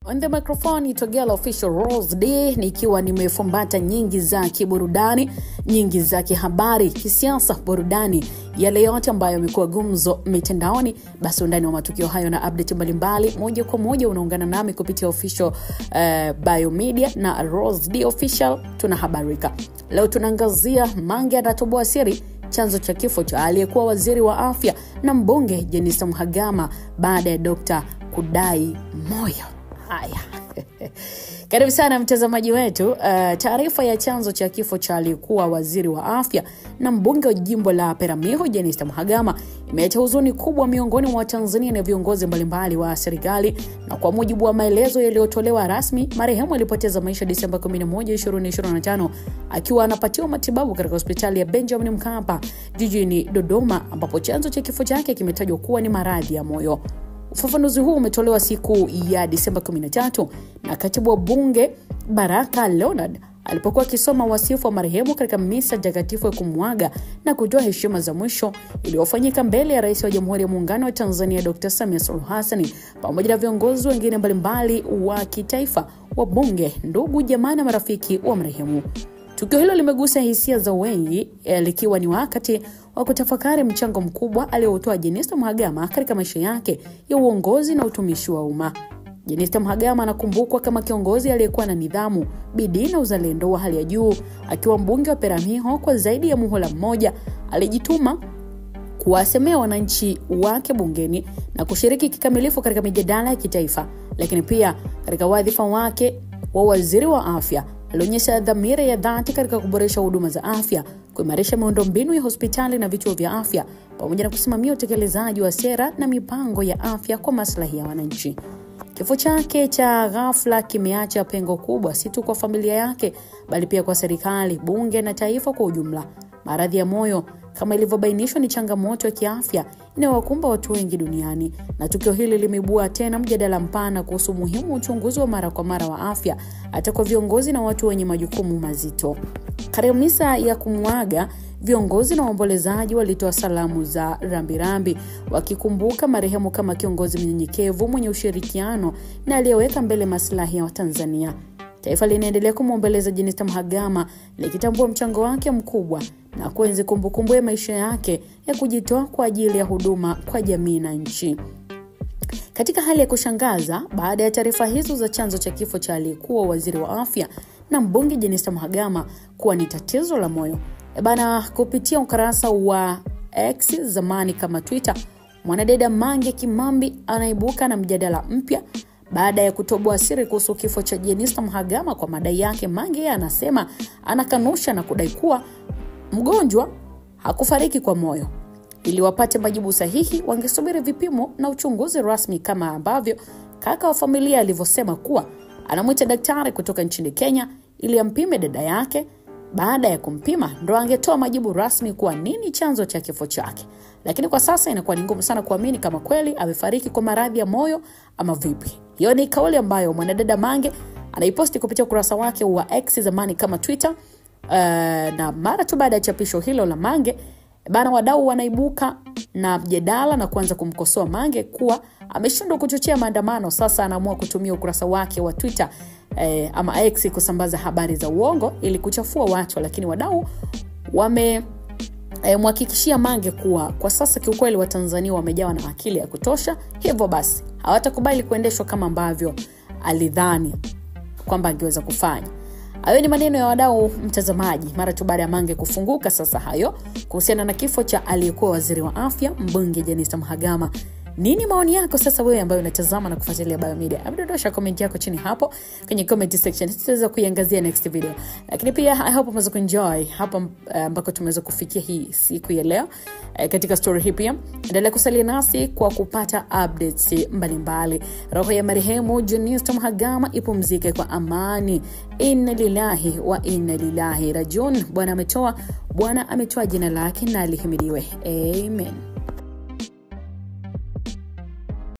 On the microphone, Itogela Official Rose D, nikiwa nimefumbata nyingi za kiburudani, nyingi za kihabari, kisiasa, burudani, yale yote ambayo yamekuwa gumzo mitandaoni. Basi undani wa matukio hayo na update mbalimbali moja kwa moja unaungana nami kupitia Official Biomedia na Rose D Official. Tunahabarika leo, tunaangazia Mange anatoboa siri chanzo cha kifo cha aliyekuwa waziri wa afya na mbunge Jenista Mhagama baada ya Dr. kudai moyo. Haya. Karibu sana mtazamaji wetu. Taarifa ya chanzo cha kifo cha aliyekuwa waziri wa afya na mbunge wa jimbo la Peramiho Jenista Mhagama imeleta huzuni kubwa miongoni mwa Tanzania na viongozi mbalimbali wa serikali. Na kwa mujibu wa maelezo yaliyotolewa rasmi, marehemu alipoteza maisha Disemba 11, 2025 akiwa anapatiwa matibabu katika hospitali ya Benjamin Mkapa jijini Dodoma, ambapo chanzo cha kifo chake kimetajwa kuwa ni maradhi ya moyo. Ufafanuzi huu umetolewa siku ya Disemba 13 na katibu wa bunge Baraka Leonard alipokuwa akisoma wasifu wa marehemu katika misa takatifu ya kumwaga na kutoa heshima za mwisho iliyofanyika mbele ya Rais wa Jamhuri ya Muungano wa Tanzania Dr. Samia Suluhu Hassan pamoja na viongozi wengine mbalimbali wa kitaifa, wabunge, ndugu, jamaa na marafiki wa marehemu. Tukio hilo limegusa hisia za wengi, likiwa ni wakati wa kutafakari mchango mkubwa aliotoa Jenista Mhagama katika maisha yake ya uongozi na utumishi wa umma. Jenista Mhagama anakumbukwa kama kiongozi aliyekuwa na nidhamu, bidii na uzalendo wa hali ya juu. Akiwa mbunge wa Peramiho kwa zaidi ya muhula mmoja, alijituma kuwasemea wananchi wake bungeni na kushiriki kikamilifu katika mijadala ya kitaifa. Lakini pia katika wadhifa wake wa waziri wa afya, alionyesha dhamira ya dhati katika kuboresha huduma za afya, kuimarisha miundombinu ya hospitali na vituo vya afya, pamoja na kusimamia utekelezaji wa sera na mipango ya afya kwa maslahi ya wananchi. Kifo chake cha ghafla kimeacha pengo kubwa si tu kwa familia yake, bali pia kwa serikali, bunge na taifa kwa ujumla. Maradhi ya moyo, kama ilivyobainishwa, ni changamoto ya kiafya inayowakumba watu wengi duniani, na tukio hili limeibua tena mjadala mpana kuhusu muhimu uchunguzi wa mara kwa mara wa afya hata kwa viongozi na watu wenye majukumu mazito. Katika misa ya kumwaga, viongozi na waombolezaji walitoa salamu za rambirambi, wakikumbuka marehemu kama kiongozi mnyenyekevu, mwenye ushirikiano na aliyeweka mbele maslahi ya Watanzania. Taifa linaendelea kumwombeleza Jenista Mhagama, likitambua mchango wake mkubwa na kuenzi kumbukumbu ya maisha yake ya kujitoa kwa ajili ya huduma kwa jamii na nchi. Katika hali ya kushangaza, baada ya taarifa hizo za chanzo cha kifo cha aliyekuwa waziri wa afya na mbunge Jenista Mhagama kuwa ni tatizo la moyo, kupitia ukurasa wa X, zamani kama Twitter, mwanadada Mange Kimambi anaibuka na mjadala mpya baada ya kutoboa siri kuhusu kifo cha Jenista Mhagama. Kwa madai yake, Mange anasema anakanusha na kudai kuwa mgonjwa hakufariki kwa moyo. Ili wapate majibu sahihi, wangesubiri vipimo na uchunguzi rasmi, kama ambavyo kaka wa familia alivyosema kuwa anamuita daktari kutoka nchini Kenya ili ampime dada yake. Baada ya kumpima ndo angetoa majibu rasmi kwa nini chanzo cha kifo chake. Lakini kwa sasa inakuwa ni ngumu sana kuamini kama kweli amefariki kwa maradhi ya moyo ama vipi. Hiyo ni kauli ambayo mwanadada Mange anaiposti kupitia ukurasa wake wa X, zamani kama Twitter. Na mara tu baada ya chapisho hilo la Mange, wadau wanaibuka na mjadala na kuanza kumkosoa Mange kuwa ameshindwa kuchochea maandamano. Sasa anaamua kutumia ukurasa wake wa Twitter ama X kusambaza habari za uongo ili kuchafua watu. Lakini wadau wamemhakikishia Mange kuwa kwa sasa kiukweli Watanzania wamejawa na akili ya kutosha, hivyo basi hawatakubali kuendeshwa kama ambavyo alidhani kwamba angeweza kufanya. Hayo ni maneno ya wadau, mtazamaji, mara tu baada ya Mange kufunguka sasa hayo kuhusiana na kifo cha aliyekuwa waziri wa afya mbunge Jenista Mhagama. Nini maoni yako sasa wewe ambaye unatazama na kufuatilia Biomedia? Dondosha comment yako chini hapo kwenye comment section, tutaweza kuiangazia next video. Lakini pia I hope umeweza kuenjoy hapa ambako tumeweza kufikia hii siku ya leo katika story hii. Pia endelea kusalia nasi kwa kupata updates mbalimbali. Roho ya marehemu Jenista Mhagama ipumzike kwa amani. Inna lillahi wa inna ilaihi rajiun. Bwana ametoa, jina lake na lihimidiwe. Amen.